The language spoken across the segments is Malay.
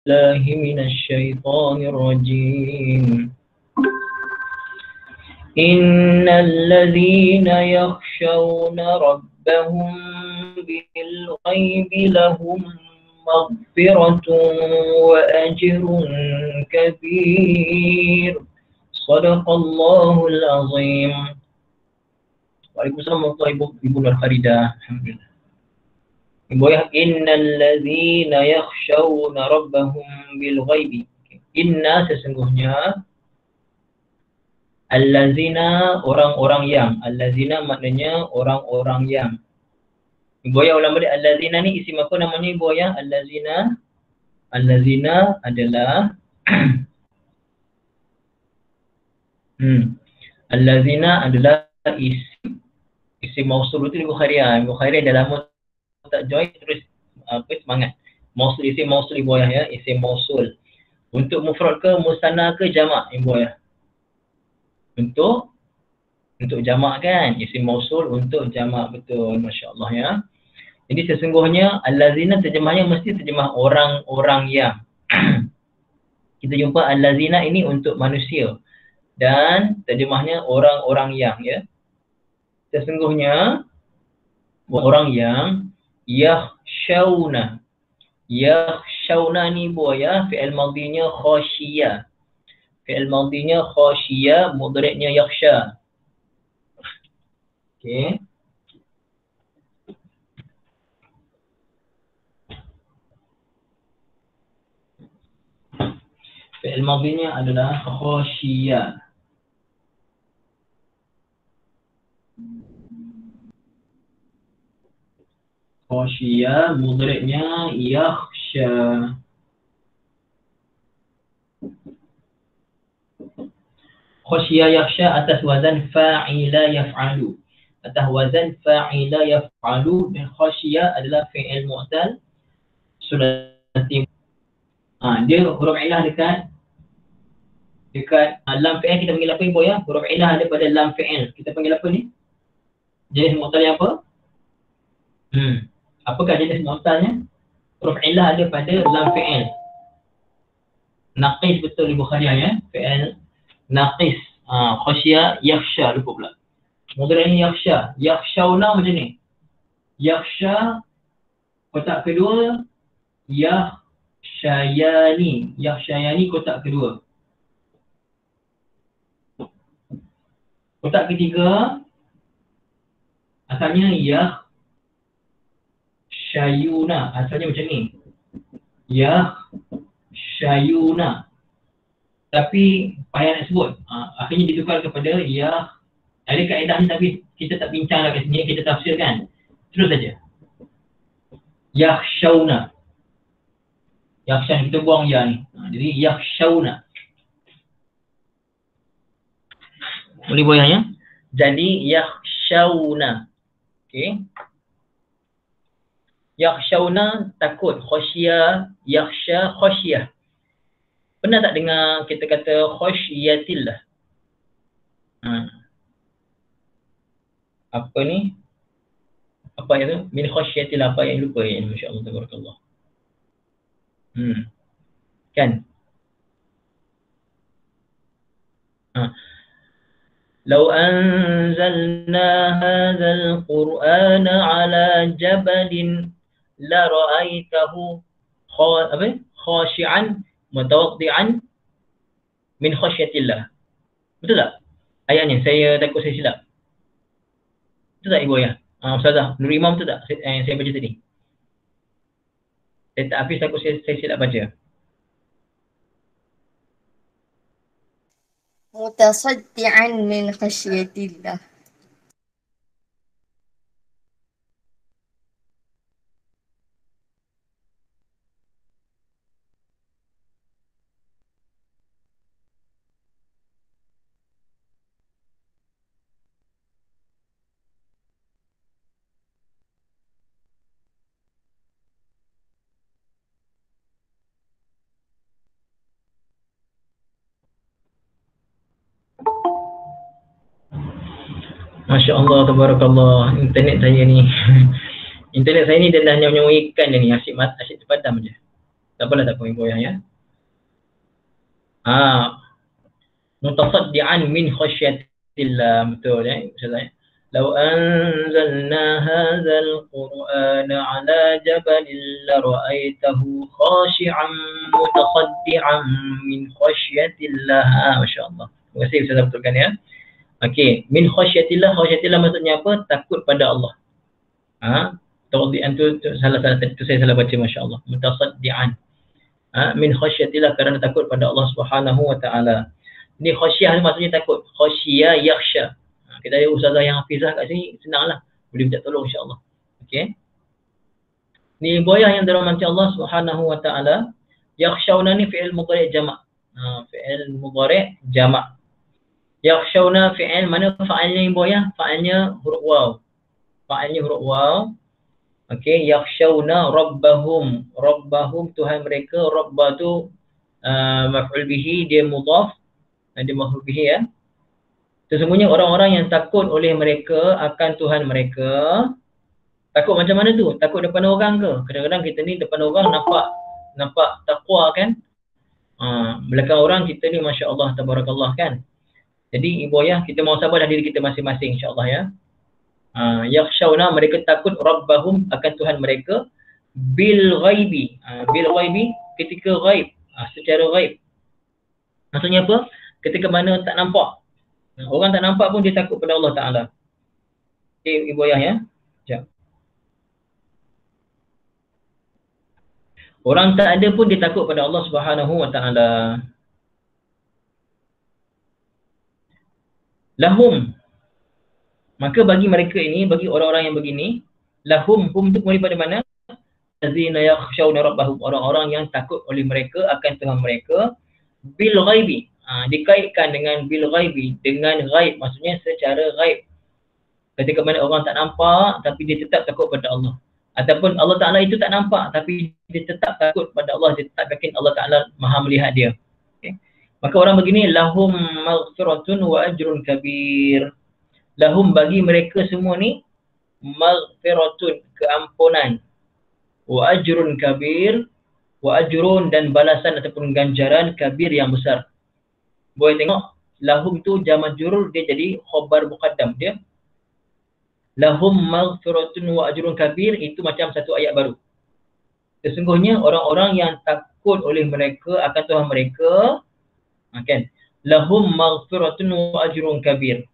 بالله من الشيطان الرجيم إن الذين يخشون ربهم بالغيب لهم مغفرة وأجر كبير صدق الله العظيم. Waalaikumsalam warahmatullahi wabarakatuh. Ibu Nur Faridah. Alhamdulillah. Ibu ya, innal ladzina yakhshawna rabbahum bil ghaibi. Inna sesungguhnya, allazina orang-orang yang, allazina maknanya orang-orang yang. Ibu ya, ulama dia allazina ni isim apa namanya Ibu ya? Allazina, allazina adalah allazina adalah isim mausul itu di Bukhari ya. Bukhari dah lama tak join terus semangat. Mausul isim mausul Ibu ya, isim mausul. Untuk mufrad ke musanna ke jamak Ibu ya? Untuk jamak kan, isim mausul untuk jamak, betul, masya-Allah ya. Jadi sesungguhnya allazina terjemahnya mesti terjemah orang-orang yang. Kita jumpa allazina ini untuk manusia dan terjemahnya orang-orang yang ya. Sesungguhnya orang yang yakhshawna. Yakhshawna ni Ibu ya, fi'il madhinya khashiyah. Fi'il madhinya khashiyah, mudhari'nya yakhsha. Okey. Fi'il madhinya adalah khashiyah. Khashiyah, mudhari'nya yakhsha. Khashiyah yakhsha atas wazan fa'ila yaf'alu. Atas wazan fa'ila yaf'alu, dan khashiyah adalah fi'il mu'tal sulasi. Dia huruf ilah dekat lam fi'il, kita panggil apa Ibu ya? Huruf ilah ada pada lam fi'il. Kita panggil apa ni? Jenis mu'tal yang apa? Apakah jenis mu'talnya? Huruf ilah ada pada lam fi'il. Naqis betul Ibu Khadijah ya. Fi'il naqis. Khashiyah yakhsha, lupa pula. Mudhari' yakhsha. Yakhshawna macam ni. Yakhsha kotak kedua, yakhshayani. Yakhshayani kotak kedua. Kotak ketiga asalnya yakhshayuna. Asalnya macam ni. Yakhshayuna. Tapi payah nak sebut. Akhirnya ditukar kepada ada kaedah ni tapi kita tak bincang lah kat sini, kita tafsirkan. Terus saja. Yakhshawna. Yakhshawna, kita buang ya ni. Jadi yakhshawna. Boleh buang ya? Jadi yakhshawna. Okey. Yakhshawna takut, khashiyah, yakhsha, khashiyah. Pernah tak dengar kita kata khasyiyatillah? Apa ni? Apa itu? Min khasyiyatillah, apa yang lupa ya? Masya-Allah, tabarakallah. Kan? Lau anzalna hadzal Qur'ana ala jabalin la ra'aitahu khashi'an mutawaddi'an min khasyatillah. Betul tak? Ayatnya, saya takut saya silap. Betul tak Ibu ya? Ustazah, Nur Imam betul tak yang saya baca tadi? Saya tak habis, takut saya silap baca. Mutasaddi'an min khasyatillah. Masya Allah, tabarakallah. Internet saya ni Internet saya ni dah menyembuhkan dia ni, asyik terpadam je. Tak apalah, tak apa ibu ayah ya. Mutasaddian min khasyatillah, betul ya Ustaz. Lau anzalna hadzal Qur'ana ala jabalin la ra'aitahu khashi'an mutasaddian min khasyatillah. Masya-Allah. Terima kasih Ustaz betulkan ya. Okey, min khasyatillah, khasyatillah maksudnya apa? Takut pada Allah. Tawdi'an tu salah tu saya salah baca, masya-Allah. Mutasaddian. Min khasyatillah, kerana takut pada Allah Subhanahu wa taala. Ni khasyah ni maksudnya takut. Khasyia yakhsha. Kita ada ustazah yang hafizah kat sini, senanglah. Boleh minta tolong insya-Allah. Okey. Ni boyah yang dirahmati Allah Subhanahu wa taala. Yakhshawna ni fi'il mudhari' jamak. Fi'il mudhari' jamak. Yakhshawna fi'il, mana fa'ilnya ni boyah? Fa'ilnya huruf waw. Fa'ilnya huruf waw. Okey, yakhshawna rabbahum. Rabbahum Tuhan mereka. Rabba tu maf'ul bihi, dia mudhaf. Dia maf'ul bihi ya. Sesungguhnya orang-orang yang takut oleh mereka akan Tuhan mereka. Takut macam mana tu? Takut depan orang ke? Kadang-kadang kita ni depan orang nampak takwa kan? Belakang orang kita ni masya-Allah tabarakallah kan. Jadi ibu ayah, kita mau sabar dalam diri kita masing-masing insya-Allah ya. Yakhshawna, mereka takut rabbahum akan Tuhan mereka bil ghaibi. Bil ghaibi ketika ghaib, secara ghaib. Maksudnya apa? Ketika mana tak nampak. Orang tak nampak pun dia takut pada Allah Ta'ala. Okay, ibu ayah ya. Sekejap. Orang tak ada pun dia takut pada Allah Subhanahu wa Ta'ala. Lahum. Maka bagi mereka ini, bagi orang-orang yang begini, lahum, hum tu kembali pada mana? Allazina yakhshawna rabbahum, orang-orang yang takut oleh mereka akan Tuhan mereka bil ghaibi. Dikaitkan dengan bil ghaibi, dengan ghaib, maksudnya secara ghaib. Ketika mana orang tak nampak tapi dia tetap takut pada Allah. Ataupun Allah Ta'ala itu tak nampak tapi dia tetap takut pada Allah, dia tetap yakin Allah Ta'ala maha melihat dia. Okay. Maka orang begini, lahum maghfiratun wa ajrun kabir. Lahum, bagi mereka semua ni, maghfiratun, keampunan, wa ajrun kabir, wa ajrun, dan balasan ataupun ganjaran kabir yang besar. Boleh tengok, lahum tu jama' majrur, dia jadi khabar muqaddam dia. Lahum maghfiratun wa ajrun kabir, itu macam satu ayat baru. Sesungguhnya orang-orang yang takut oleh mereka akan Tuhan mereka, kan? Lahum maghfiratun wa ajrun kabir.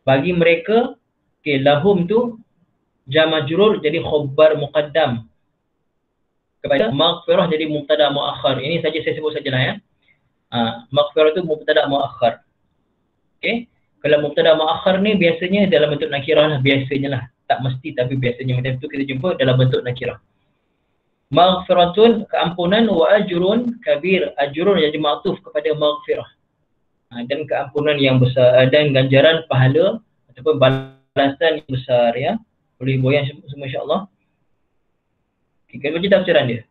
Bagi mereka, okay, lahum tu jama' majrur jadi khabar muqaddam. Kepada maghfirah jadi mubtada muakhar. Ini saja saya sebut sajalah ya. Maghfirah tu mubtada muakhar. Okey. Kalau mubtada muakhar ni biasanya dalam bentuk nakirah lah, biasanya lah. Tak mesti tapi biasanya macam tu kita jumpa dalam bentuk nakirah. Maghfiratun, keampunan, wa ajrun kabir. Ajrun jadi ma'tuf kepada maghfirah. Dan keampunan yang besar, dan ganjaran pahala ataupun balasan yang besar ya. Boleh boyan semua insya-Allah. Kita baca tafsiran dia.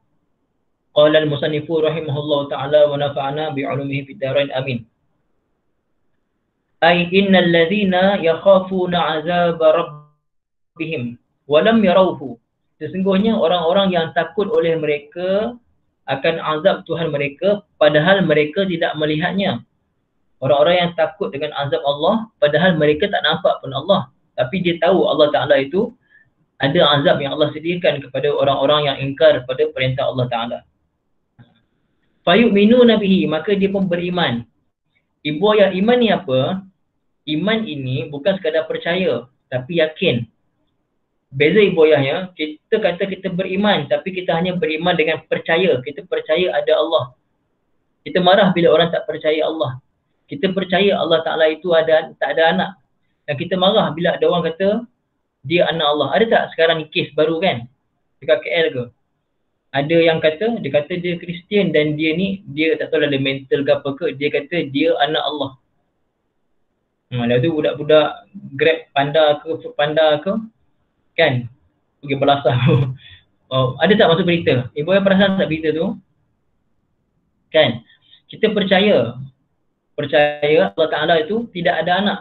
Qala al-musannifu rahimahullahu ta'ala wa nafa'ana bi'ulumihi fid dharain amin. Ay innal ladzina yakhafuna 'azab rabbihim wa lam yarawhu. Sesungguhnya orang-orang yang takut oleh mereka akan azab Tuhan mereka padahal mereka tidak melihatnya. Orang-orang yang takut dengan azab Allah padahal mereka tak nampak pun Allah, tapi dia tahu Allah Ta'ala itu ada azab yang Allah sediakan kepada orang-orang yang ingkar pada perintah Allah Ta'ala. Fayu'minuna bihi, maka dia pun beriman. Ibu ayah, iman ni apa? Iman ini bukan sekadar percaya, tapi yakin. Beza ibu ayahnya, kita kata kita beriman, tapi kita hanya beriman dengan percaya. Kita percaya ada Allah. Kita marah bila orang tak percaya Allah. Kita percaya Allah Ta'ala itu tak ada anak. Dan kita marah bila ada orang kata dia anak Allah. Ada tak sekarang ni kes baru kan? Dekat KL ke? Ada yang kata, dia kata dia Kristian dan dia ni, dia tak tahu lah dia mental ke apa ke, dia kata dia anak Allah. Lepas tu budak-budak Grab panda ke, kan? Pergi belasah. Ada tak masuk berita? Ibu yang perasan tak berita tu? Kan? Kita percaya Allah Ta'ala itu tidak ada anak.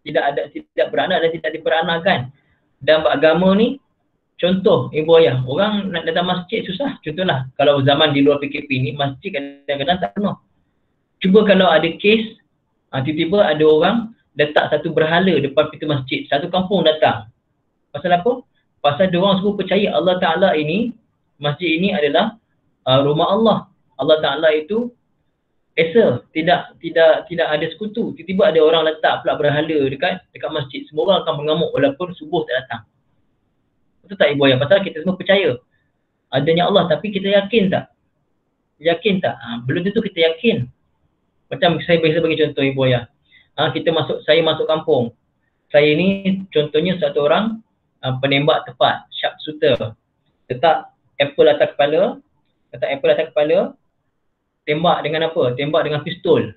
Tidak beranak dan tidak diperanakan. Dan agama ni Contoh Ibu Ayah, orang nak datang masjid susah. Contohlah, kalau zaman di luar PKP ni, masjid kadang-kadang tak penuh. Cuba kalau ada kes, tiba-tiba ada orang letak satu berhala depan pintu masjid. Satu kampung datang. Pasal apa? Pasal diorang semua percaya Allah Ta'ala ini, masjid ini adalah rumah Allah. Allah Ta'ala itu Esa, tidak ada sekutu. Tiba-tiba ada orang letak pula berhala dekat masjid. Semua orang akan mengamuk walaupun subuh tak datang. Betul tak Ibu Ayah? Pasal kita semua percaya adanya Allah, tapi kita yakin tak? Yakin tak? Belum tentu kita yakin. Macam saya biasa bagi contoh Ibu Ayah. Saya masuk kampung. Saya ni contohnya satu orang penembak tepat, sharpshooter. Letak apple atas kepala, tembak dengan apa? Tembak dengan pistol.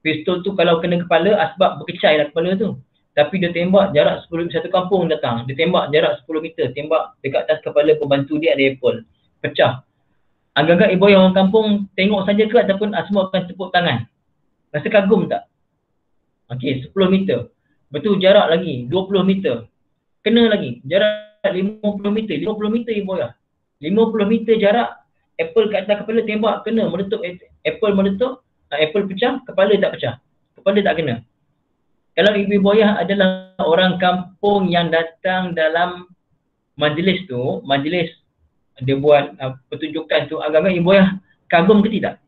Pistol tu kalau kena kepala, asbab berkecai lah kepala tu. Tapi dia tembak jarak 10 satu kampung datang. Dia tembak jarak 10 meter. Tembak dekat atas kepala pembantu dia ada apple. Pecah. Agak-agak Ibu Ayah orang kampung tengok saja ke ataupun semua akan tepuk tangan? Rasa kagum tak? Okey, 10 meter. Betul jarak lagi 20 meter. Kena lagi. Jarak 50 meter. 50 meter Ibu Ayah. 50 meter jarak. Apple kat atas kepala tembak kena. Meletup. Apple meletup. Apple pecah. Kepala tak pecah. Kepala tak kena. Kalau Ibu Ayah adalah orang kampung yang datang dalam majlis tu, majlis dia buat pertunjukan tu, agak-agak Ibu Ayah kagum ke tidak?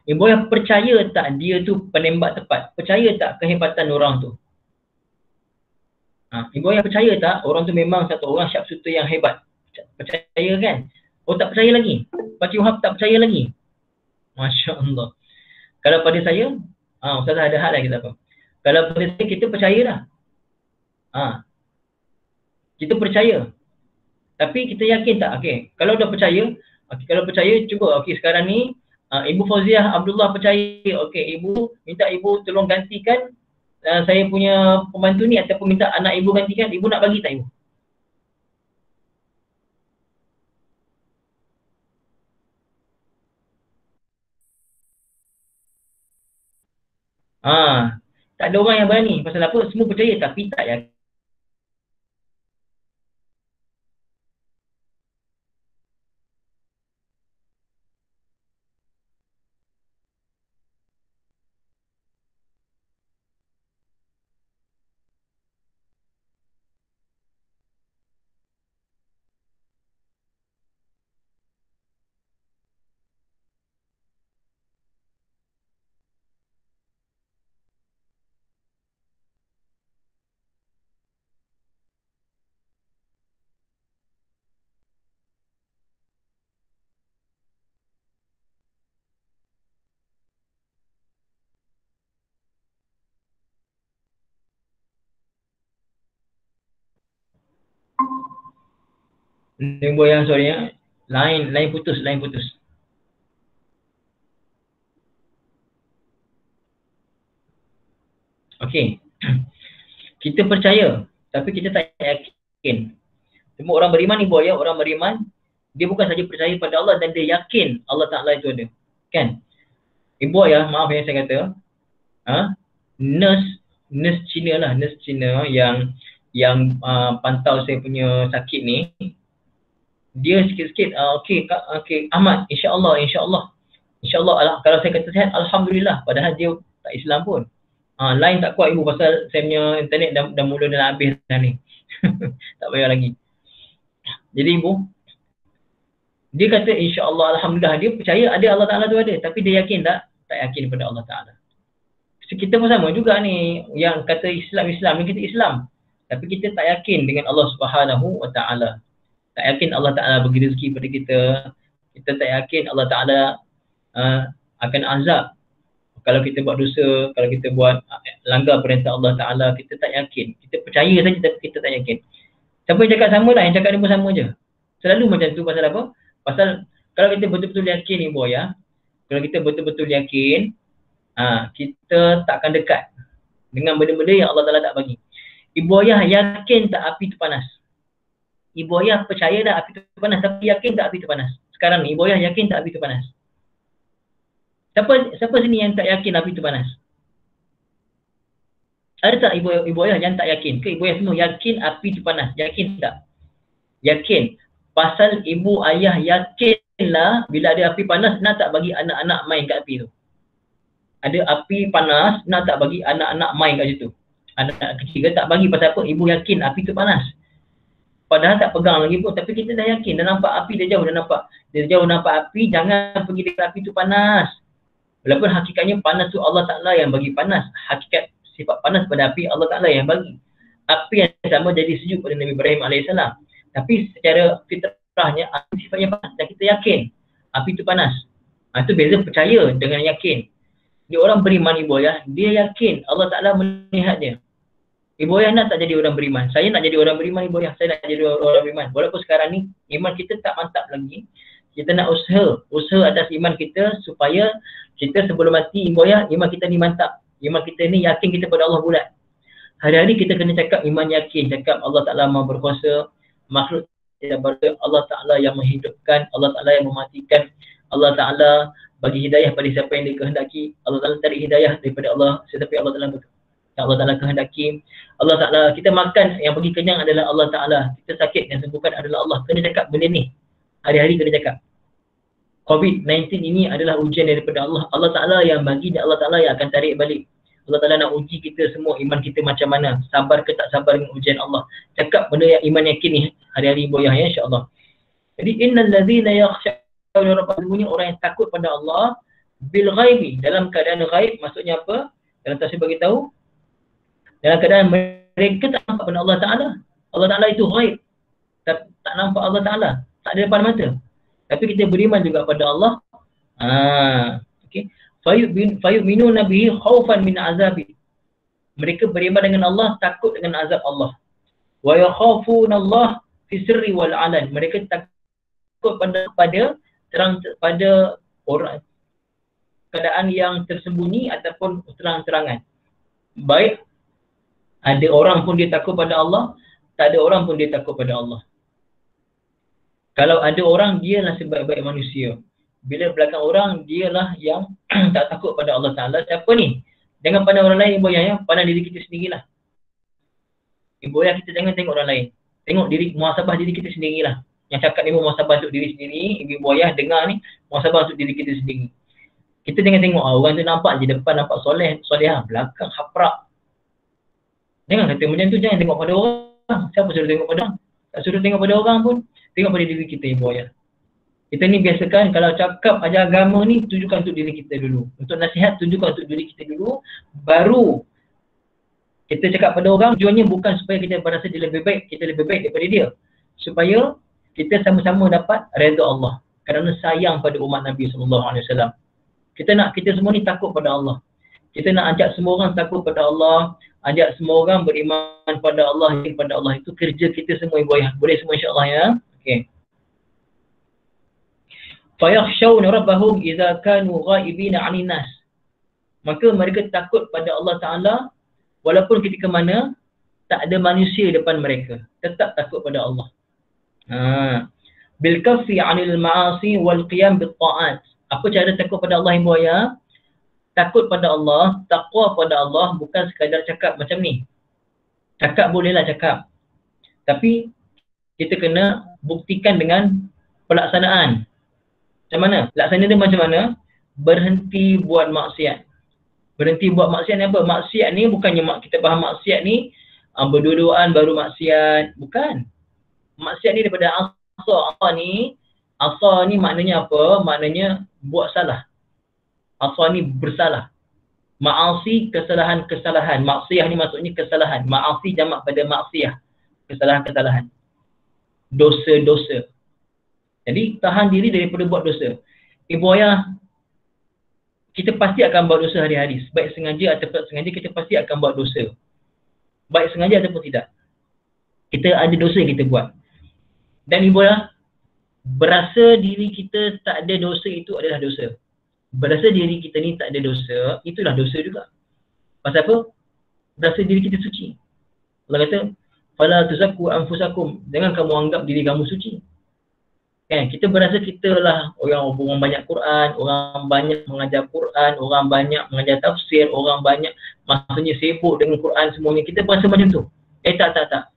Ibu Ayah percaya tak dia tu penembak tepat? Percaya tak kehebatan orang tu? Ibu Ayah percaya tak orang tu memang satu orang sharpshooter yang hebat? Percaya kan? Oh tak percaya lagi? Pakcik Wahab tak percaya lagi? Masya Allah. Kalau pada saya, Ustaz ada hal lagi apa? Kalau pada saya, kita percaya dah. Kita percaya. Tapi kita yakin tak? Okey. Kalau dah percaya, kalau percaya, cuba. Okey, sekarang ni, Ibu Fauziah Abdullah percaya. Okey, Ibu, minta Ibu tolong gantikan saya punya pembantu ni ataupun minta anak Ibu gantikan. Ibu nak bagi tak Ibu? Tak ada orang yang berani. Pasal apa? Semua percaya tapi tak yakin. Ibu yang sorry ya. Lain putus. Okey. Kita percaya tapi kita tak yakin. Semua orang beriman Ibu Ayah, orang beriman dia bukan saja percaya pada Allah dan dia yakin Allah Ta'ala itu ada. Kan? Ibu Ayah, maaf yang saya kata, nurse Cina yang pantau saya punya sakit ni, dia sikit-sikit okey Ahmad, insya-Allah kalau saya kata sihat alhamdulillah, padahal dia tak Islam pun. Lain tak kuat Ibu pasal saya punya internet dah mula dah habis dah ni. Tak payah lagi. Jadi Ibu, dia kata insya-Allah alhamdulillah, dia percaya ada Allah Ta'ala tu ada, tapi dia yakin tak? Tak yakin pada Allah Ta'ala. Kita pun sama juga ni, yang kata Islam ni kita Islam, tapi kita tak yakin dengan Allah Subhanahu Wa Ta'ala. Tak yakin Allah Ta'ala bagi rezeki pada kita. Kita tak yakin Allah Ta'ala akan azab kalau kita buat dosa, kalau kita buat langgar perintah Allah Ta'ala. Kita tak yakin. Kita percaya saja tapi kita tak yakin. Siapa yang cakap sama lah, yang cakap ni pun sama je. Selalu macam tu. Pasal apa? Pasal kalau kita betul-betul yakin Ibu Ayah, kalau kita betul-betul yakin, kita takkan dekat dengan benda-benda yang Allah Ta'ala tak bagi. Ibu Ayah yakin tak api tu panas? Ibu Ayah percaya dah api tu panas, tapi yakin tak api tu panas? Sekarang ni Ibu Ayah yakin tak api tu panas? Siapa sini yang tak yakin api tu panas? Ada tak ibu ayah yang tak yakin? Ke ibu ayah semua yakin api tu panas? Yakin tak? Yakin. Pasal ibu ayah yakinlah bila ada api panas, nak tak bagi anak-anak main kat api tu. Ada api panas, nak tak bagi anak-anak main kat situ. Anak kecil tak bagi, pasal apa? Ibu yakin api tu panas. Padahal tak pegang lagi pun, tapi kita dah yakin, dah nampak api, dah jauh dah nampak. Dia jauh nampak api, jangan pergi dekat api tu panas. Walaupun hakikatnya panas tu Allah Ta'ala yang bagi panas. Hakikat sifat panas pada api Allah Ta'ala yang bagi. Api yang sama jadi sejuk pada Nabi Ibrahim AS. Tapi secara fitrahnya api sifatnya panas dan kita yakin api tu panas. Itu beza percaya dengan yakin. Dia orang beriman ibu ayah, dia yakin Allah Ta'ala melihat dia. Ibu ayah nak tak jadi orang beriman? Saya nak jadi orang beriman ibu ayah. Saya nak jadi orang beriman. Walaupun sekarang ni iman kita tak mantap lagi. Kita nak usaha atas iman kita supaya kita sebelum mati ibu ayah, iman kita ni mantap. Iman kita ni yakin kita pada Allah bulat. Hari-hari kita kena cakap iman yakin. Cakap Allah Ta'ala maha berkuasa. Makhluk tidak berkuasa. Allah Ta'ala yang menghidupkan. Allah Ta'ala yang mematikan. Allah Ta'ala bagi hidayah pada siapa yang dikehendaki. Allah Ta'ala tarik hidayah daripada Allah sesiapa Allah Ta'ala Allah Ta'ala kehendaki. Allah Ta'ala, kita makan yang bagi kenyang adalah Allah Ta'ala. Kita sakit yang sembuhkan adalah Allah. Kena cakap benda ni. Hari-hari kena cakap. COVID-19 ini adalah ujian daripada Allah. Allah Ta'ala yang bagi dan Allah Ta'ala yang akan tarik balik. Allah Ta'ala nak uji kita semua, iman kita macam mana. Sabar ke tak sabar dengan ujian Allah. Cakap benda yang iman yakin ni hari-hari ibu ayah ya, insyaAllah. Jadi, innal ladzina yakhshawna rabbahum, orang yang takut pada Allah bil ghaibi, dalam keadaan ghaib. Maksudnya apa? Dalam tafsir bagi tahu, dalam keadaan mereka tak nampak pada Allah Ta'ala. Allah Ta'ala itu ghaib. Tak nampak Allah Ta'ala. Tak ada depan mata. Tapi kita beriman juga pada Allah. Okay. Fayu'minuna bihi khaufan min azabi. Mereka beriman dengan Allah, takut dengan azab Allah. Wa yakhafuna Allah fi sirri wal alan. Mereka takut pada orang keadaan yang tersembunyi ataupun terang-terangan. Baik ada orang pun dia takut pada Allah, tak ada orang pun dia takut pada Allah. Kalau ada orang, dialah sebaik-baik manusia. Bila belakang orang, dialah yang tak takut pada Allah Ta'ala. Siapa ni? Jangan pandang orang lain, ibu ayah. Pandang diri kita sendirilah. Ibu ayah, kita jangan tengok orang lain. Tengok diri, muhasabah diri kita sendirilah. Yang cakap ni muhasabah untuk diri sendiri. Ibu ayah dengar ni, muhasabah untuk diri kita sendiri. Kita jangan tengok orang tu nampak je depan, nampak soleh, belakang haprak. Jangan kata macam tu, jangan tengok pada orang. Siapa suruh tengok pada orang? Tak suruh tengok pada orang pun. Tengok pada diri kita, ibu ayah. Kita ni biasakan kalau cakap ajar agama ni, tunjukkan untuk diri kita dulu. Untuk nasihat, tunjukkan untuk diri kita dulu. Baru kita cakap pada orang, tujuannya bukan supaya kita berasa dia lebih baik, kita lebih baik daripada dia. Supaya kita sama-sama dapat redha Allah. Kerana sayang pada umat Nabi SAW. Kita nak kita semua ni takut pada Allah. Kita nak ajak semua orang takut pada Allah. Ajak semua orang beriman pada Allah, kepada Allah. Itu kerja kita semua ibu ayah. Boleh semua insya-Allah ya. Okey. Fayakhshawna rabbahum idza kanu ghaibina 'anil nas. Maka mereka takut pada Allah Ta'ala walaupun ketika mana tak ada manusia depan mereka. Tetap takut pada Allah. Bil kaffi 'anil ma'asi wal qiyam bit ta'at. Apa cara takut pada Allah ibu ayah? Takut pada Allah, takwa pada Allah bukan sekadar cakap macam ni. Cakap bolehlah cakap. Tapi kita kena buktikan dengan pelaksanaan. Macam mana? Laksana dia macam mana? Berhenti buat maksiat. Berhenti buat maksiat ni apa? Maksiat ni bukannya kita faham maksiat ni berdua-duaan baru maksiat. Bukan. Maksiat ni daripada asa ni maknanya apa? Maknanya buat salah. Asa ni bersalah. Ma'asi, kesalahan-kesalahan. Maksiyah ni maksudnya kesalahan. Ma'asi jamak pada maksiyah. Kesalahan-kesalahan. Dosa-dosa. Jadi tahan diri daripada buat dosa. Ibu ayah, kita pasti akan buat dosa hari-hari. Baik sengaja atau tak sengaja, kita pasti akan buat dosa. Baik sengaja ataupun tidak. Kita ada dosa yang kita buat. Dan ibu ayah, berasa diri kita tak ada dosa itu adalah dosa. Berasa diri kita ni tak ada dosa, itulah dosa juga. Pasal apa? Berasa diri kita suci. Allah kata, fala tuzakku anfusakum. Jangan kamu anggap diri kamu suci. Kan kita berasa kita lah orang banyak Quran, orang banyak mengajar Quran, orang banyak mengajar tafsir, orang banyak maksudnya sibuk dengan Quran semuanya. Kita berasa macam tu. Tak.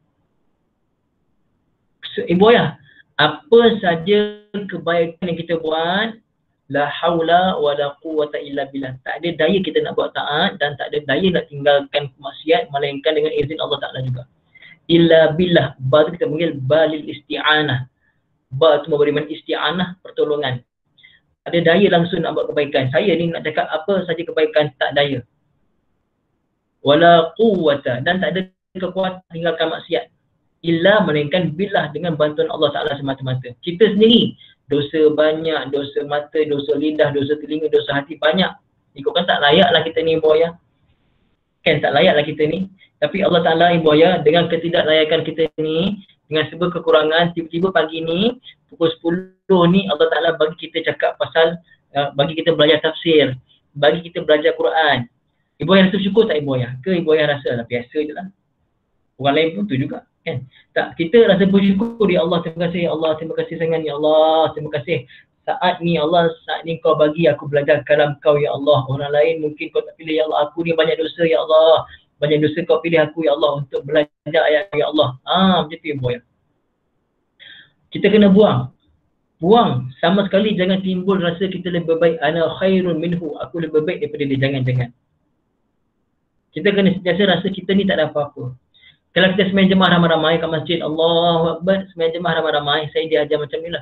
Ibu ayah, apa saja kebaikan yang kita buat, la haula wala quwwata illa billah. Tak ada daya kita nak buat taat dan tak ada daya nak tinggalkan maksiat melainkan dengan izin Allah Taala juga. Illa billah, ba kita panggil balil isti'anah. Ba tu memberi man isti'anah, pertolongan. Ada daya langsung nak buat kebaikan. Saya ni nak cakap apa saja kebaikan, tak daya. Wala quwwata, dan tak ada kekuatan tinggalkan maksiat. Illa melainkan billah, dengan bantuan Allah Ta'ala semata-mata. Kita sendiri dosa banyak, dosa mata, dosa lidah, dosa telinga, dosa hati banyak. Ikutkan tak layaklah kita ni ibu ayah. Kan tak layaklah kita ni. Tapi Allah Ta'ala ibu ayah dengan ketidaklayakan kita ni, dengan sebab kekurangan, tiba-tiba pagi ni pukul 10 ni Allah Ta'ala bagi kita cakap pasal bagi kita belajar tafsir, bagi kita belajar Quran. Ibu ayah rasa syukur tak ibu ayah? Ke ibu ayah rasa lah biasa je lah? Orang lain pun tu juga kan. Tak, kita rasa bersyukur ya Allah, terima kasih ya Allah, terima kasih sangat ya Allah, terima kasih saat ni Allah, saat ni kau bagi aku belajar kalam kau ya Allah. Orang lain mungkin kau tak pilih ya Allah, aku ni banyak dosa ya Allah, banyak dosa kau pilih aku ya Allah untuk belajar ayat ya Allah. Macam tu ibu ya. Kita kena buang sama sekali, jangan timbul rasa kita lebih baik, ana khairun minhu, aku lebih baik daripada dia. Jangan. Kita kena sentiasa rasa kita ni tak ada apa-apa. Kalau kita sembahyang jemaah ramai-ramai kat masjid, Allahu Akbar, sembahyang jemaah ramai-ramai, saya diajar macam ni lah.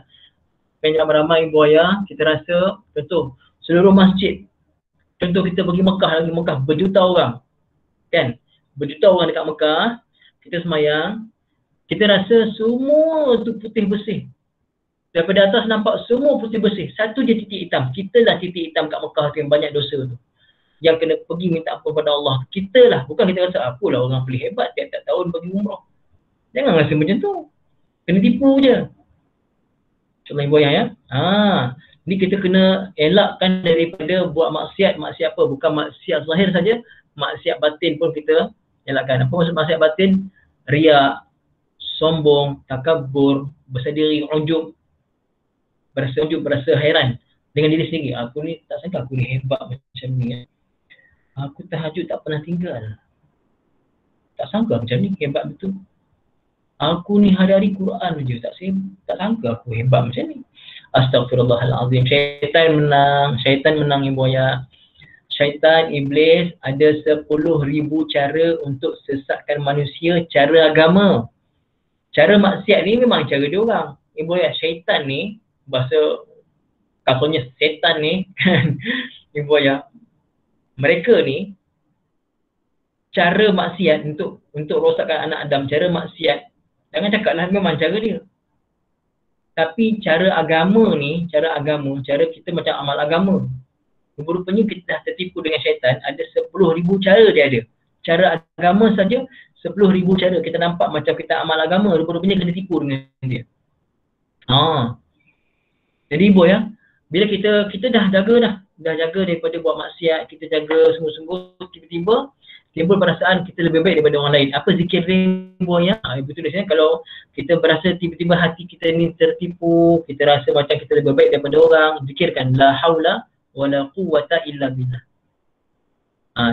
Sembahyang ramai-ramai ibu ayah, kita rasa, contoh, seluruh masjid, contoh kita pergi Mekah, berjuta orang, kan? Berjuta orang dekat Mekah, kita sembahyang, kita rasa semua tu putih bersih. Daripada atas nampak semua putih bersih. Satu je titik hitam. Kita lah titik hitam kat Mekah tu yang banyak dosa tu. Yang kena pergi minta ampun pada Allah. Kita lah. Bukan kita rasa apalah orang paling hebat tiap-tiap tahun pergi umrah. Jangan rasa macam tu. Kena tipu je. Contoh ibu ayah ya. Ni kita kena elakkan daripada buat maksiat. Maksiat apa? Bukan maksiat zahir saja. Maksiat batin pun kita elakkan. Apa maksud maksiat batin? Riak, sombong, takabur, besar diri, ujub, berasa hairan dengan diri sendiri. Aku ni tak sangka aku ni hebat macam ni. Aku tahajud tak pernah tinggal. Tak sangka macam ni hebat betul. Aku ni hari-hari Quran je, tak sangka aku hebat macam ni. Astaghfirullahalazim. Syaitan menang ibu ayah. Syaitan, iblis ada 10,000 cara untuk sesatkan manusia, cara agama. Cara maksiat ni memang cara dia orang. Ibu ayah, syaitan ni, bahasa kasarnya setan ni kan, ibu ayah, mereka ni cara maksiat untuk rosakkan anak Adam, cara maksiat, jangan cakaplah memang cara dia. Tapi cara agama ni, cara kita macam amal agama. Rupanya kita dah tertipu dengan syaitan, ada 10,000 cara dia ada. Cara agama saja 10,000 cara. Kita nampak macam kita amal agama, rupanya kena tipu dengan dia. Jadi ibu ya, bila kita dah jaga daripada buat maksiat, kita jaga sungguh-sungguh, tiba-tiba timbul perasaan kita lebih baik daripada orang lain. Apa zikir ibu ya? Ibu tulis kalau kita berasa tiba-tiba hati kita ni tertipu, kita rasa macam kita lebih baik daripada orang, zikirkan la haula wala quwwata illa billah.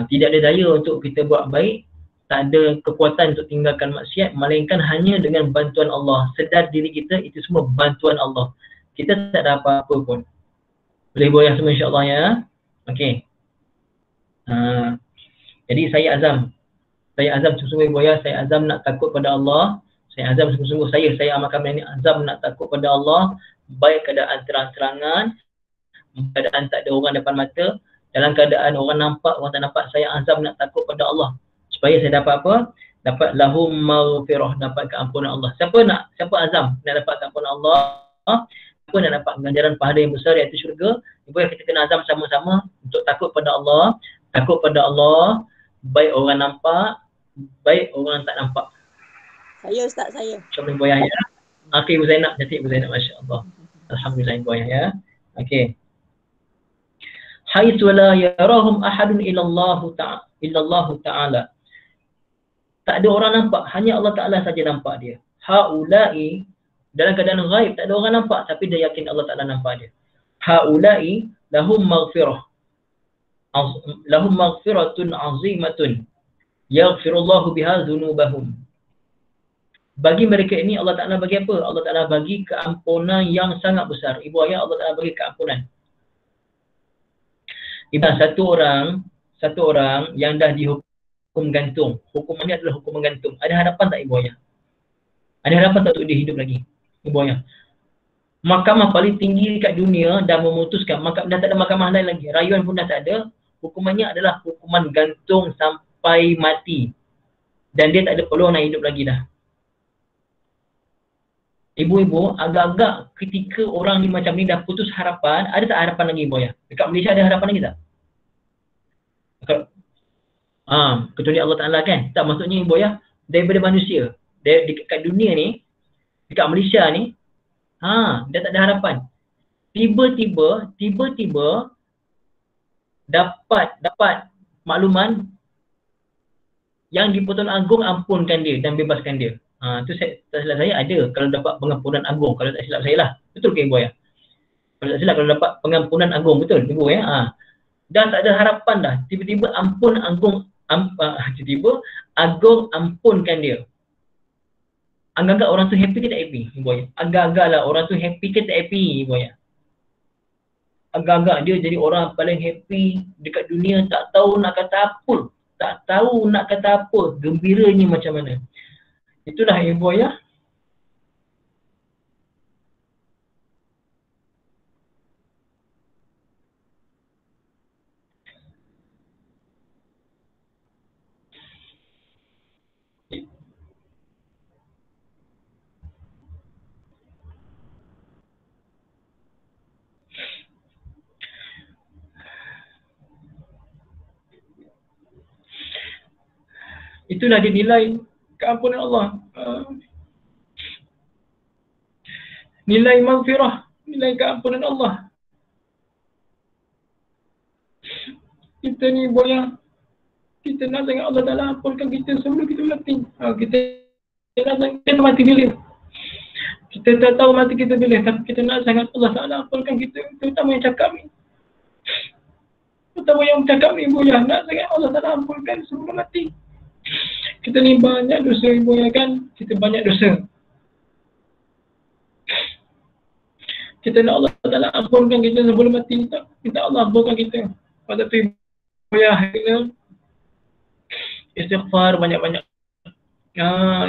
Tidak ada daya untuk kita buat baik, tak ada kekuatan untuk tinggalkan maksiat, melainkan hanya dengan bantuan Allah. Sedar diri kita itu semua bantuan Allah. Kita tak ada apa-apa pun. Boleh goyah semua insyaAllah ya. Okey. Jadi saya azam sungguh-sungguh goyah, saya azam nak takut pada Allah. Saya azam sungguh-sungguh saya amalkan ini, azam nak takut pada Allah. Baik keadaan terang-terangan, keadaan tak ada orang depan mata, dalam keadaan orang nampak, orang tak nampak, saya azam nak takut pada Allah. Supaya saya dapat apa? Dapat lahum maghfirah, dapat keampunan Allah. Siapa azam nak dapat keampunan Allah? Siapa nak dapat ganjaran pahala yang besar iaitu syurga? Ibu yang kita kena azam sama-sama untuk takut pada Allah. Takut pada Allah, baik orang nampak, baik orang tak nampak. Saya Ustaz, saya. Macam Ibu Ayah ya. Okey Ibu Zainab, cantik Ibu Zainab, masya-Allah. Alhamdulillah Ibu Ayah ya. Okey. Haitsu la yarahum ahadun illallahu ta'ala. Tak ada orang nampak, hanya Allah Ta'ala saja nampak dia. Haula'i, dalam keadaan ghaib, tak ada orang nampak, tapi dia yakin Allah Ta'ala nampak dia. Haula'i lahum maghfiratun azimatun yaghfirullahu biha dhunubahum. Bagi mereka ini Allah Ta'ala bagi apa? Allah Ta'ala bagi keampunan yang sangat besar. Ibu ayah, Allah Ta'ala bagi keampunan. Ibarat satu orang yang dah dihukum gantung. Hukumannya adalah hukuman gantung. Ada harapan tak ibu ayah? Ada harapan tak untuk dia hidup lagi? Ibu ayah. Mahkamah paling tinggi kat dunia dah memutuskan. Dah tak ada mahkamah lain lagi. Rayuan pun dah tak ada. Hukumannya adalah hukuman gantung sampai mati. Dan dia tak ada peluang nak hidup lagi dah. Ibu-ibu, agak-agak ketika orang ni macam ni dah putus harapan, ada tak harapan lagi ibu ayah? Dekat Malaysia ada harapan lagi tak? Kecuali Allah Ta'ala kan? Tak, maksudnya ibu ayah, daripada manusia. Dekat dunia ni, dekat Malaysia ni, dah tak ada harapan. Tiba-tiba dapat makluman yang di-Pertuan Agong ampunkan dia dan bebaskan dia. Tu tak silap saya ada kalau dapat pengampunan agung, kalau tak silap saya lah. Betul ke ibu ayah? Kalau tak silap kalau dapat pengampunan agung, betul ibu ayah? Dah tak ada harapan dah. Tiba-tiba tiba-tiba Agong ampunkan dia. Agak-agak orang tu happy ke tak happy ibu ayah? Agak-agak lah orang tu happy ke tak happy ibu ayah? Agak-agak dia jadi orang paling happy dekat dunia, tak tahu nak kata apa. Gembiranya macam mana. Itulah ibu ayah. Itulah dia nilai keampunan Allah. Nilai maghfirah, nilai keampunan Allah. Kita ni boyang, kita nak sangat Allah Ta'ala ampunkan kita sebelum kita mati. Kita nak sangat kita mati bila. Kita tak tahu mati kita bila, tapi kita nak sangat Allah Ta'ala ampunkan kita. Terutama yang cakap ni. Terutama yang cakap ni boyang, nak sangat Allah Ta'ala ampunkan sebelum mati. Kita ni banyak dosa ibu ya kan? Kita banyak dosa. Kita nak Allah Ta'ala ampunkan kita sebelum mati. Kita Allah ampunkan kita. Pada tu ibu ya istighfar banyak-banyak.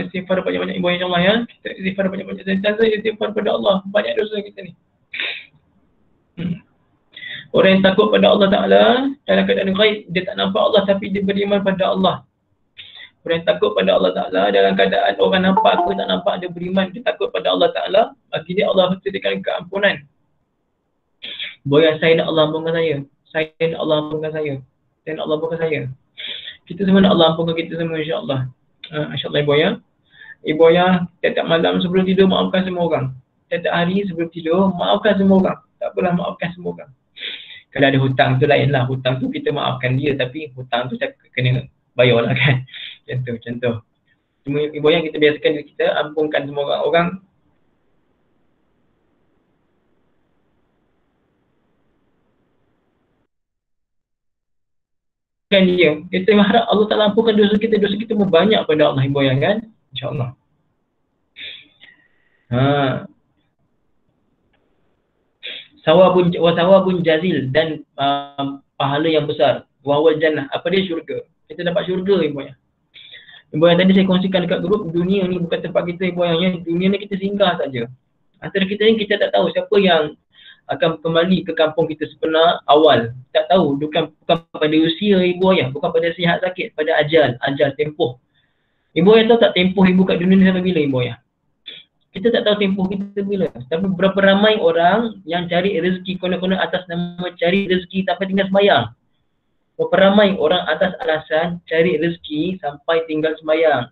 Istighfar banyak-banyak ibu insya-Allah ya. Kita istighfar banyak-banyak. Sentiasa istighfar pada Allah. Banyak dosa kita ni. Orang yang takut pada Allah Ta'ala dalam keadaan ghaib, dia tak nampak Allah tapi dia beriman pada Allah. Orang yang takut pada Allah Ta'ala dalam keadaan orang nampak ke tak nampak, dia beriman, dia takut pada Allah Ta'ala, bagi dia Allah sediakan keampunan. Boya, saya nak Allah ampunkan saya. Saya nak Allah ampunkan saya. Saya nak Allah ampunkan saya. Kita semua nak Allah ampunkan kita semua insya-Allah. Insya-Allah ibu ya. Ibu ya, tiap malam sebelum tidur maafkan semua orang. Tiap hari sebelum tidur maafkan semua orang. Tak apalah, maafkan semua orang. Kalau ada hutang tu lain lah. Hutang tu kita maafkan dia, tapi hutang tu kena bayar lah kan. Macam tu. Cuma ibu yang kita biasakan diri kita ampunkan semua orang. Kan dia. Kita harap Allah Ta'ala ampunkan dosa kita. Dosa kita pun banyak pada Allah ibu yang kan. InsyaAllah. Sawabun jazil dan pahala yang besar. Wawal jannah. Apa dia? Syurga. Kita dapat syurga ibu yang. Ibu yang tadi saya kongsikan dekat grup, dunia ni bukan tempat kita ibu yang. Dunia ni kita singgah saja. Antara kita ni kita tak tahu siapa yang akan kembali ke kampung kita sebenar awal. Tak tahu, bukan pada usia ibu ayah, bukan pada sihat sakit, pada ajal tempoh. Ibu ayah tahu tak tempoh ibu kat dunia ni sampai bila ibu ayah? Kita tak tahu tempoh kita bila. Tapi berapa ramai orang yang cari rezeki konon-konon atas nama cari rezeki tanpa tinggal sembahyang. Berapa ramai orang atas alasan cari rezeki sampai tinggal sembahyang.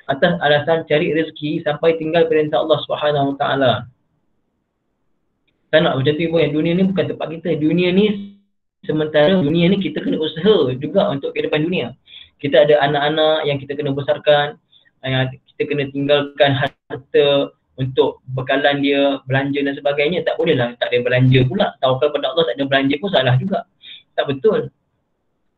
Atas alasan cari rezeki sampai tinggal perintah Allah Subhanahu Wa Taala. Tak nak macam tu ibu yang. Dunia ni bukan tempat kita. Dunia ni sementara, dunia ni kita kena usaha juga untuk kehidupan dunia. Kita ada anak-anak yang kita kena besarkan, kita kena tinggalkan harta untuk bekalan dia, belanja dan sebagainya, tak boleh lah, tak ada belanja pula. Tawakal pada Allah tak ada belanja pun salah juga. Tak betul.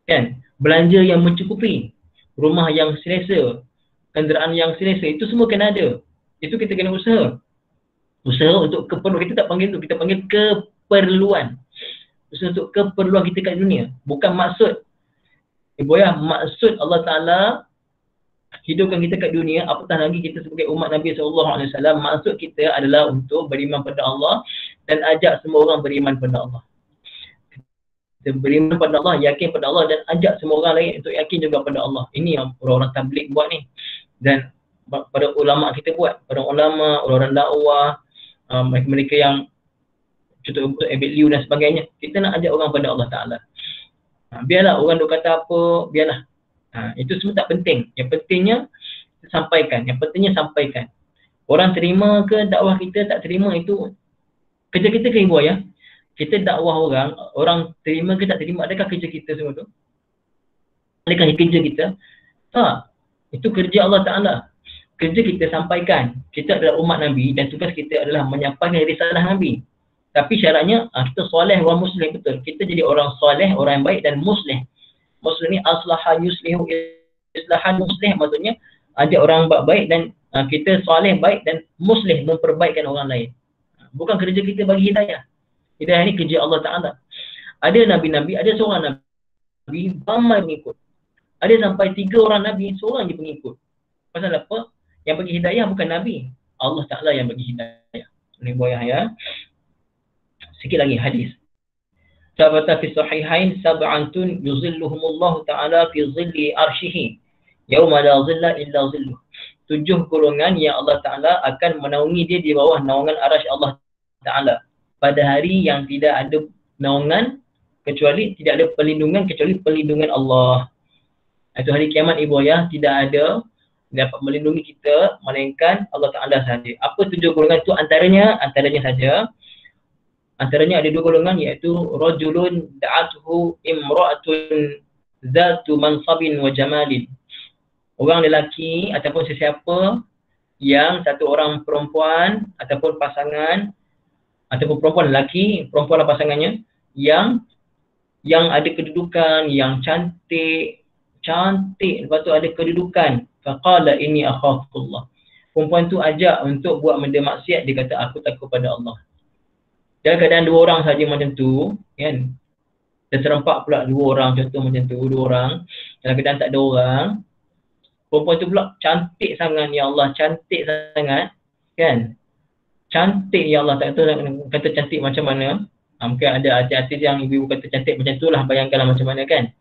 Kan? Belanja yang mencukupi, rumah yang selesa, kenderaan yang selesa, itu semua kena ada. Itu kita kena usaha. Usaha untuk keperluan, kita tak panggil itu, kita panggil keperluan. Usaha untuk keperluan kita kat dunia. Bukan maksud, maksud Allah Ta'ala hidupkan kita kat dunia, apatah lagi kita sebagai umat Nabi SAW, maksud kita adalah untuk beriman pada Allah dan ajak semua orang beriman pada Allah. Kita beriman pada Allah, yakin pada Allah dan ajak semua orang lain untuk yakin juga pada Allah. Ini yang orang-orang tabligh buat ni. Dan pada ulama kita buat, pada ulama, orang-orang dakwah, mereka yang contoh Abid Liu dan sebagainya, kita nak ajak orang pada Allah Ta'ala. Biarlah orang duk kata apa, biarlah. Itu semua tak penting. Yang pentingnya sampaikan. Yang pentingnya sampaikan. Orang terima ke dakwah kita, tak terima, itu kerja kita ke ibu ya. Kita dakwah orang, orang terima ke tak terima, adakah kerja kita semua tu? Adakah kerja kita? Tak. Itu kerja Allah Ta'ala. Kerja kita sampaikan. Kita adalah umat Nabi dan tugas kita adalah menyampaikan risalah Nabi. Tapi syaratnya kita soleh, orang muslim, betul. Kita jadi orang soleh, orang yang baik dan muslim. Muslim ni aslaha yuslihu islahan muslim, maksudnya ajak orang baik dan kita soleh, baik dan muslim, memperbaikkan orang lain. Bukan kerja kita bagi hidayah. Hidayah ni kerja Allah Ta'ala. Ada Nabi-Nabi, ada seorang Nabi, ramai pengikut. Ada sampai 3 orang Nabi, seorang je pengikut. Pasal apa? Yang bagi hidayah bukan Nabi, Allah Ta'ala yang bagi hidayah. Ini boyah ya. Sikit lagi hadis. Sabata fi sahihain sab'antun yuzilluhumullahu ta'ala fi zilli arshihi yauma la zilla illa zilluh. 7 golongan yang Allah Ta'ala akan menaungi dia di bawah naungan arasy Allah Ta'ala pada hari yang tidak ada naungan kecuali, tidak ada perlindungan kecuali perlindungan Allah. Itu hari kiamat ibu ya, tidak ada dapat melindungi kita melainkan Allah Ta'ala sahaja. Apa 7 golongan itu? Antaranya saja. Antaranya ada 2 golongan, iaitu rajulun da'atuhu imra'atun zatu mansabin wa jamalin. Orang lelaki ataupun sesiapa yang satu orang perempuan ataupun pasangan, ataupun perempuan lelaki, perempuan pasangannya yang ada kedudukan, yang cantik, lepas tu ada kedudukan. Faqala inni akhafullah. Perempuan tu ajak untuk buat benda maksiat, dia kata aku takut pada Allah. Dalam keadaan 2 orang saja macam tu, kan? Dan serempak pula 2 orang contoh macam tu, 2 orang. Dalam keadaan tak ada orang, perempuan tu pula cantik sangat, ya Allah, cantik sangat, kan? Cantik, ya Allah, tak tahu kata cantik macam mana. Mungkin ada artis yang ibu kata cantik macam tu lah, bayangkanlah macam mana, kan?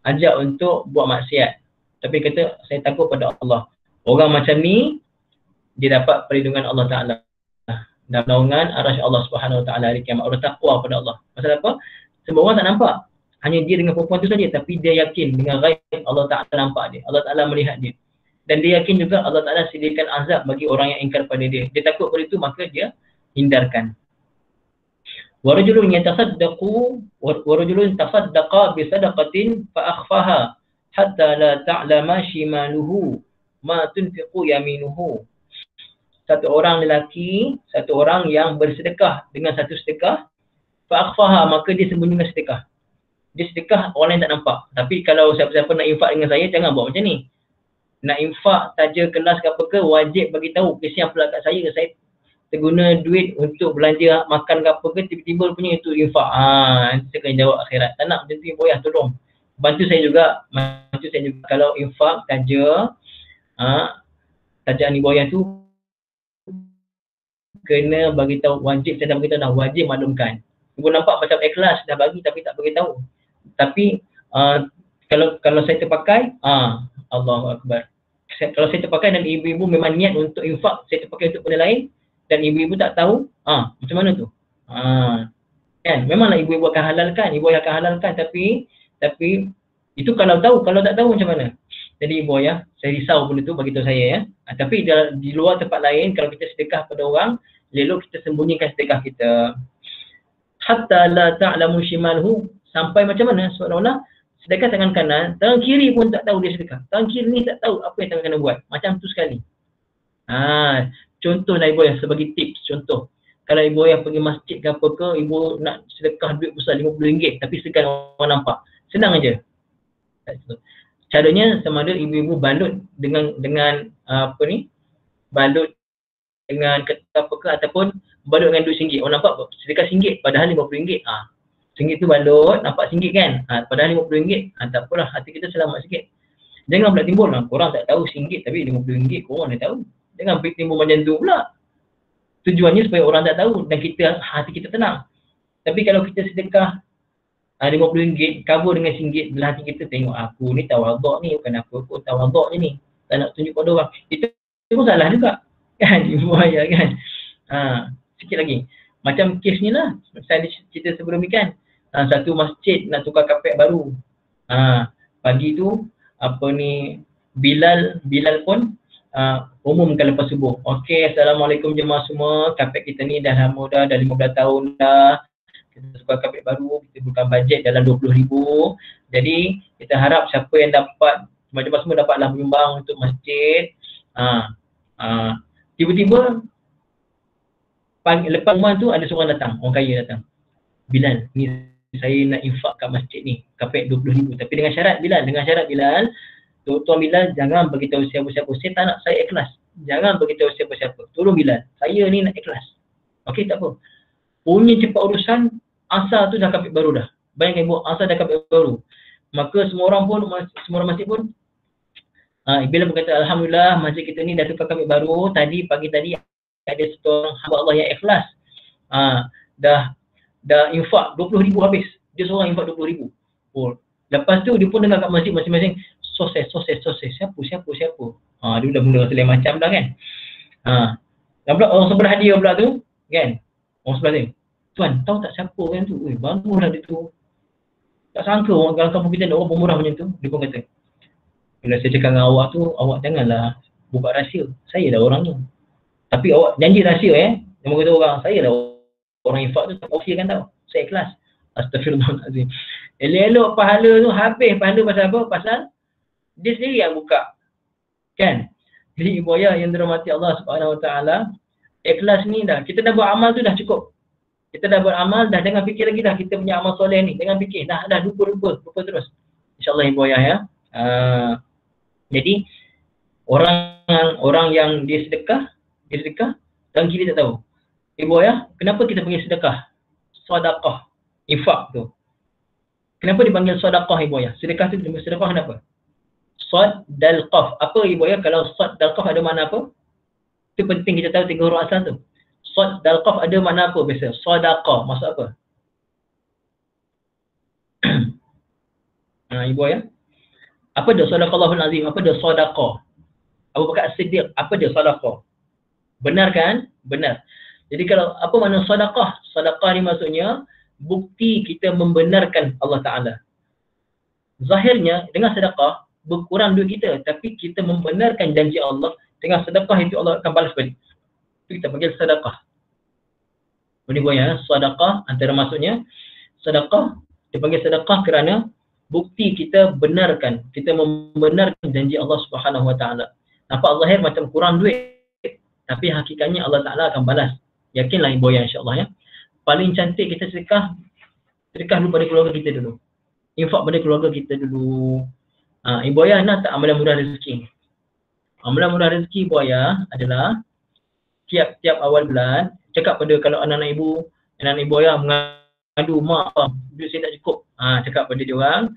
Ajak untuk buat maksiat. Tapi kata, saya takut pada Allah. Orang macam ni, dia dapat perlindungan Allah Ta'ala dan naungan arasy Allah Subhanahu Wa Ta'ala hari kiamat. Orang takwa pada Allah. Pasal apa? Semua orang tak nampak. Hanya dia dengan perempuan tu saja, tapi dia yakin dengan ghaib Allah Ta'ala nampak dia. Allah Ta'ala melihat dia. Dan dia yakin juga Allah Ta'ala sediakan azab bagi orang yang ingkar pada dia. Dia takut pada itu, maka dia hindarkan. Wa rajulun yatasaddaqu wa rajulun tasaddaqa bi sadaqatin fa akhfaha hatta la ta'lama shimaluhu ma tunfiqu yaminuhu. Satu orang lelaki, satu orang yang bersedekah dengan satu sedekah, fa'akhfaha, maka dia sembunyikan sedekah. Dia sedekah, orang lain tak nampak. Tapi kalau siapa-siapa nak infak dengan saya, jangan buat macam ni. Nak infak taja kelas ke apa ke, wajib bagi tahu. Kesian pula kat saya terguna duit untuk belanja makan ke apa ke, tiba-tiba punya itu infak. Nanti saya akan jawab akhirat. Tak nak macam tu, boyah, tolong. Bantu saya juga. Kalau infak taja, tajaan ni boyah tu, kena bagi tahu, wajib. Saya dah bagi tahu dah, wajib maklumkan. Ibu nampak macam ikhlas dah bagi tapi tak bagi tahu. Tapi kalau saya terpakai, Allahu Akbar. Kalau saya terpakai dan ibu-ibu memang niat untuk infak, saya terpakai untuk benda lain dan ibu-ibu tak tahu, macam mana tu? Kan? Memanglah ibu-ibu akan halalkan, ibu akan halalkan, tapi itu kalau tahu, kalau tak tahu macam mana? Jadi ibu ya, saya risau benda tu, bagi tahu saya ya. Tapi di luar tempat lain, kalau kita sedekah pada orang, elok kita sembunyikan sedekah kita. Hatta la ta'lamu shimalhu, sampai macam mana? Seolah-olah sedekah tangan kanan, tangan kiri pun tak tahu dia sedekah. Tangan kiri ni tak tahu apa yang tangan kanan buat. Macam tu sekali. contohlah ibu ayah sebagai tips, contoh. Kalau ibu ayah pergi masjid ke apa ke, ibu nak sedekah duit besar RM50 tapi segan orang nampak. Senang aja. Caranya sama ada ibu-ibu balut dengan balut dengan kertas apa ke, ataupun balut dengan duit RM1. Orang nampak sedekah RM1 padahal RM50. RM1 tu balut, nampak RM1 kan? Padahal RM50. Tak apalah, hati kita selamat sikit. Jangan pula timbul, korang tak tahu RM1 tapi RM50 korang dah tahu. Jangan timbul macam tu pula. Tujuannya supaya orang tak tahu dan hati kita tenang. Tapi kalau kita sedekah RM50 cover dengan RM1, dalam hati kita tengok aku ni tawaduk ni, bukan apa pun tawaduk je ni. Tak nak tunjuk pada orang. Itu pun salah juga. Kan ibu ayah kan. Sikit lagi. Macam kes ni lah. Saya cerita sebelum ni kan. Satu masjid nak tukar kapet baru. Pagi tu Bilal pun umumkan lepas subuh. Okey, Assalamualaikum jemaah semua. Kapet kita ni dah lama dah 15 tahun dah. Kita tukar kapet baru, kita bukan bajet dalam RM20,000. Jadi kita harap siapa yang dapat, jemaah semua dapatlah menyumbang untuk masjid. Tiba-tiba lepas rumah tu ada seorang datang, orang kaya datang. Bilal, ni saya nak infak kat masjid ni, kapet RM20,000. Tapi dengan syarat Bilal, Tuan Bilal jangan beritahu siapa-siapa. Saya tak nak, saya ikhlas. Jangan beritahu siapa-siapa. Tolong Bilal, saya ni nak ikhlas. Okey, tak apa. Punya cepat urusan, asal tu dah kapit baru dah. Bayangkan ibu, asal dah kapit baru. Maka semua orang masjid pun Bilal berkata, Alhamdulillah masjid kita ni dah tukar kapit baru. Pagi tadi ada seorang hamba Allah yang ikhlas. Dah infak RM20,000 habis. Dia seorang infak RM20,000. Lepas tu dia pun dengar kat masjid masing-masing soses. Siapa? Dia dah mula rasa lain macam dah kan. Dan pula orang sebelah dia pula tu kan. Orang sebelah dia, Tuan, tahu tak siapa kan tu? Bangunlah dia tu. Tak sangka orang dalam kampung kita ada orang pemurah macam tu. Dia pun kata, bila saya cakap dengan awak tu, awak janganlah buka rahsia. Saya dah orangnya. Tapi awak janji rahsia Dia kata orang, saya dah orang infak tu, tak kan tahu. Saya ikhlas. Astagfirullahaladzim. Elok-elok pahala tu habis. Pahala pasal apa? Pasal dia sendiri yang buka. Kan? Jadi ibu ayah yang dirahmati Allah Subhanahu Wa Taala, ikhlas ni dah. Kita dah buat amal tu dah cukup. Kita dah buat amal dah, jangan fikir lagi dah kita punya amal soleh ni. Jangan fikir. Dah lupa terus. InsyaAllah ibu ayah ya. Jadi orang yang dia sedekah dan kita tak tahu. Ibu ayah, kenapa kita panggil sedekah? Sedekah, infak tu. Kenapa dipanggil sedekah ibu ayah? Sedekah tu sedekah kenapa? Sad dal qaf. Apa ibu ayah kalau sad dal qaf ada makna apa? Itu penting kita tahu 3 huruf asal tu. Sad dal qaf ada makna apa biasa? Sedekah maksud apa? Ibu ayah. Apa dia sadaqallahul azim? Apa dia sedekah? Abu Bakar As-Siddiq, apa dia sedekah? Benar kan? Benar. Jadi kalau apa makna sedekah? Sedekah ni maksudnya bukti kita membenarkan Allah Taala. Zahirnya dengan sedekah berkurang duit kita, tapi kita membenarkan janji Allah. Dengan sedekah itu Allah akan balas balik. Itu kita panggil sedekah. Ini buaya, sedekah antara maksudnya sedekah dipanggil sedekah kerana bukti kita benarkan, kita membenarkan janji Allah Subhanahu Wa Taala. Nampak zahir macam kurang duit, tapi hakikatnya Allah Taala akan balas. Yakinlah ibu ayah insya-Allah ya. Paling cantik kita sedekah dulu pada keluarga kita dulu. Infak pada keluarga kita dulu. Ibu ayah nak tak amalan murah rezeki? Amalan murah rezeki ibu ayah adalah tiap awal bulan cakap pada kalau anak-anak ibu ayah mengadu, mak duit saya tak cukup. Cakap pada dia orang.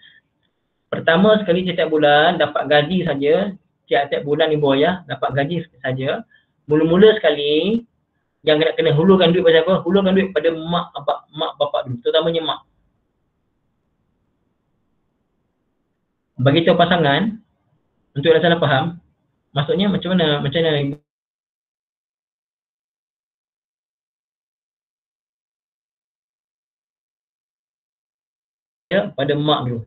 Pertama sekali setiap bulan dapat gaji saja, tiap bulan ibu ayah dapat gaji saja. Mula-mula sekali yang kena hulurkan duit pada apa? Hulurkan duit pada mak bapak dulu, terutamanya mak. Bagi tahu pasangan untuk salah faham, maksudnya macam mana ya, pada mak dulu.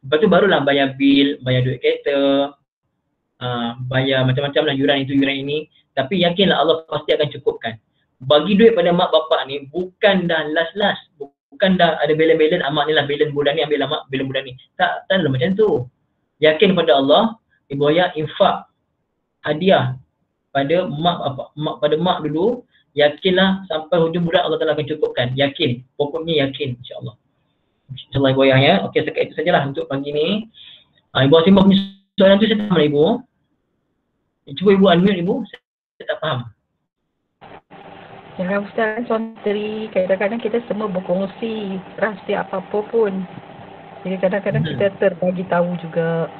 Lepas tu barulah bayar bil, bayar duit kereta, bayar macam-macam lah, yuran itu, yuran ini. Tapi yakinlah Allah pasti akan cukupkan. Bagi duit pada mak bapak ni bukan dah last, bukan dah ada belen-belen, mak ni lah belen bulan ni, ambil mak belen bulan ni. Tak lah macam tu. Yakin pada Allah, ibu ayah infak hadiah pada mak dulu, yakinlah sampai hujung budak Allah Taala akan cukupkan. Yakin, pokoknya yakin insya-Allah. InsyaAllah Ibu Ayah ya. Okey, setakat itu sajalah untuk pagi ni. Ibu Asimah punya soalan tu saya tak faham Ibu. Cuba Ibu unmute Ibu, saya tak faham. Jangan Ustaz, Tuan Menteri, kadang-kadang kita semua berkongsi rahsia apa-apa pun. Jadi kadang-kadang kita terbagi tahu juga.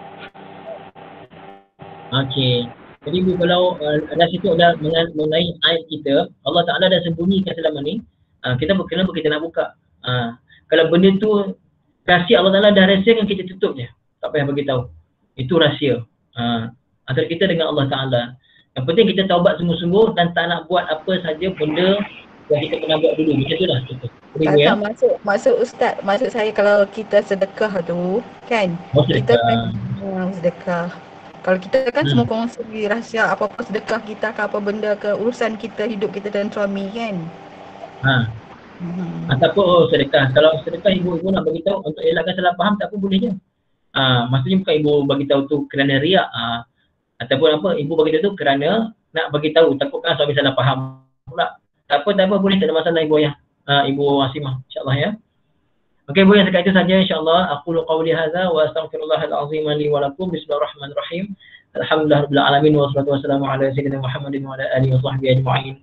Okey. Jadi Ibu, kalau ada situ ada mengenai ayat kita, Allah Ta'ala dah sembunyikan selama ni, kita kenapa kita nak buka? Kalau benda tu rahsia Allah Ta'ala dah rahsiakan, kita tutup je. Tak payah bagi tahu. Itu rahsia. Antara kita dengan Allah Ta'ala. Yang penting kita taubat sungguh-sungguh dan tak nak buat apa saja benda yang kita pernah buat dulu. Macam tu lah. Tak maksud Ustaz, maksud saya kalau kita sedekah tu kan, kita kan sedekah. Kalau kita kan semua kongsi rahsia apa-apa sedekah kita ke apa benda ke urusan kita, hidup kita dan suami kan. Ataupun sedekah. Kalau sedekah ibu-ibu nak bagi tahu untuk elakkan salah faham, tak apa, boleh je. Maksudnya bukan ibu bagi tahu tu kerana riak, ataupun apa, ibu bagi tahu tu kerana nak bagi tahu, takutkan suami salah faham pula. Tak apa, boleh, tak ada masalah Ibu Ayah, Ibu Asimah, insya-Allah ya. Okey Bu, yang sekat itu saja insya-Allah. Aqulu qawli hadza wa astaghfirullahal azim li wa lakum. Bismillahirrahmanirrahim. Alhamdulillahirabbil alamin wassalatu wassalamu ala sayyidina Muhammadin wa ala alihi wa sahbihi ajma'in.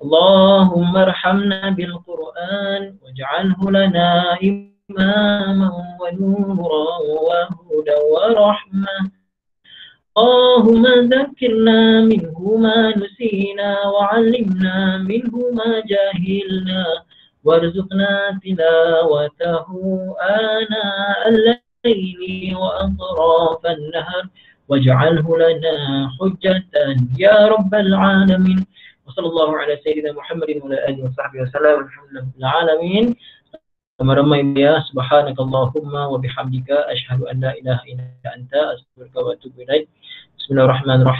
Allahumma arhamna bil Qur'an waj'alhu lana imaman wa nuran wa hudan wa rahmah. اللهم ذكرنا منه ما نسينا وعلمنا منه ما جهلنا وارزقنا تلاوته آناء الليل وأطراف النهر واجعله لنا حجة يا رب العالمين وصلى الله على سيدنا محمد وعلى آله وصحبه وسلم الحمد لله رب العالمين. Ramai ya, subhanakallahumma wa bihamdika asyhadu an la ilaha illa anta astaghfiruka wa atubu ilaik. Bismillahirrahmanirrahim.